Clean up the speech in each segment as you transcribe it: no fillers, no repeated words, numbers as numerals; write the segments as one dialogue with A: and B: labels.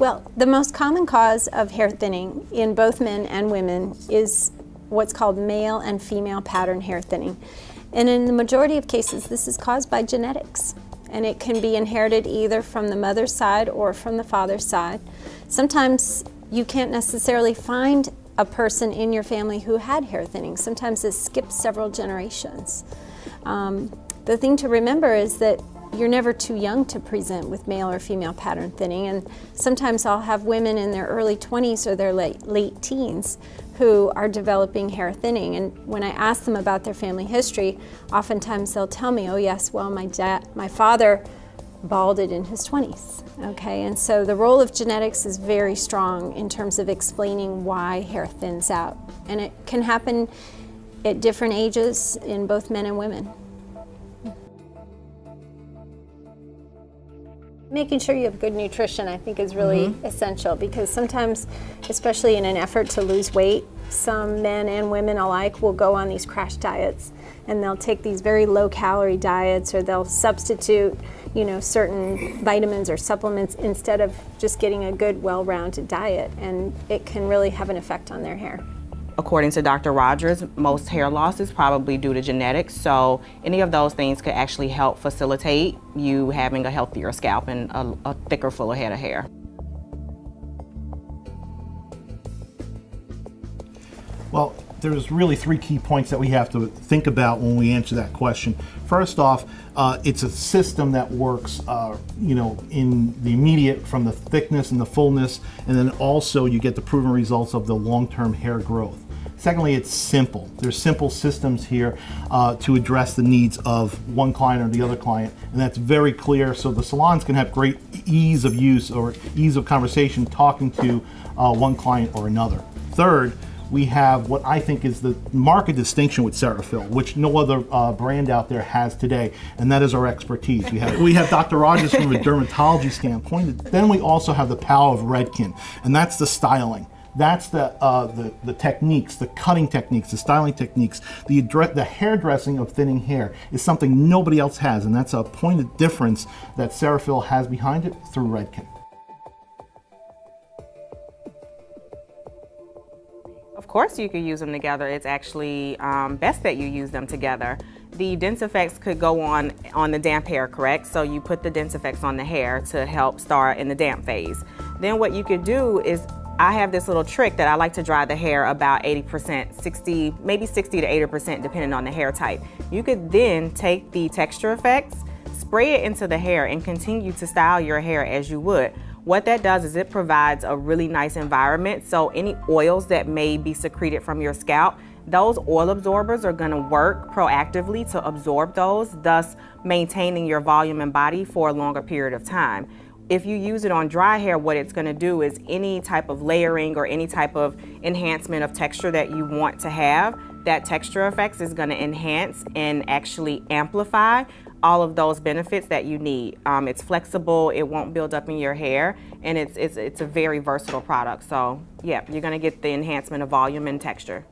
A: Well, the most common cause of hair thinning in both men and women is what's called male and female pattern hair thinning. And in the majority of cases, this is caused by genetics. And it can be inherited either from the mother's side or from the father's side. Sometimes you can't necessarily find a person in your family who had hair thinning. Sometimes it skips several generations. The thing to remember is that you're never too young to present with male or female pattern thinning, and sometimes I'll have women in their early 20s or their late teens who are developing hair thinning, and when I ask them about their family history, oftentimes they'll tell me, oh yes, well my father balded in his 20s, okay? And so the role of genetics is very strong in terms of explaining why hair thins out, and it can happen at different ages in both men and women. Making sure you have good nutrition, I think, is really essential, because sometimes, especially in an effort to lose weight, some men and women alike will go on these crash diets, and they'll take these very low-calorie diets, or they'll substitute, you know, certain vitamins or supplements instead of just getting a good, well-rounded diet, and it can really have an effect on their hair.
B: According to Dr. Rogers, most hair loss is probably due to genetics, so any of those things could actually help facilitate you having a healthier scalp and a thicker, fuller head of hair.
C: Well, there's really three key points that we have to think about when we answer that question. First off, it's a system that works, you know, in the immediate, from the thickness and the fullness, and then also you get the proven results of the long-term hair growth. Secondly, it's simple. There's simple systems here to address the needs of one client or the other client, and that's very clear, so the salons can have great ease of use or ease of conversation talking to one client or another. Third, we have what I think is the market distinction with Cerafill, which no other brand out there has today, and that is our expertise. We have Dr. Rogers from a dermatology standpoint. Then we also have the power of Redken, and that's the styling. That's the techniques, the cutting techniques, the styling techniques, the hairdressing of thinning hair is something nobody else has, and that's a point of difference that Cerafill has behind it through Redken.
B: Of course you could use them together. It's actually best that you use them together. The Dentifects could go on the damp hair, correct? So you put the Dentifects on the hair to help start in the damp phase. Then what you could do is, I have this little trick that I like to dry the hair about 80%, maybe 60 to 80% depending on the hair type. You could then take the texture effects, spray it into the hair, and continue to style your hair as you would. What that does is it provides a really nice environment, so any oils that may be secreted from your scalp, those oil absorbers are going to work proactively to absorb those, thus maintaining your volume and body for a longer period of time. If you use it on dry hair, what it's going to do is any type of layering or any type of enhancement of texture that you want to have, that texture effects is going to enhance and actually amplify all of those benefits that you need. It's flexible, it won't build up in your hair, and it's a very versatile product. So yeah, you're going to get the enhancement of volume and texture.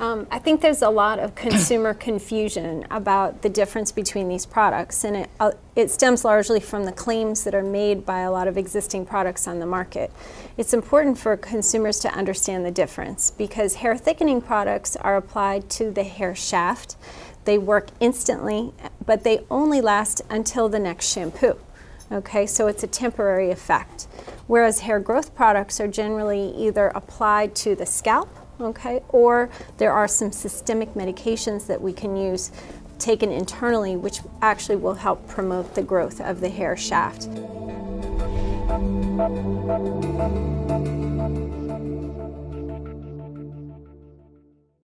A: I think there's a lot of consumer confusion about the difference between these products, and it stems largely from the claims that are made by a lot of existing products on the market. It's important for consumers to understand the difference, because hair thickening products are applied to the hair shaft. They work instantly, but they only last until the next shampoo. Okay, so it's a temporary effect. Whereas hair growth products are generally either applied to the scalp, okay, or there are some systemic medications that we can use taken internally, which actually will help promote the growth of the hair shaft.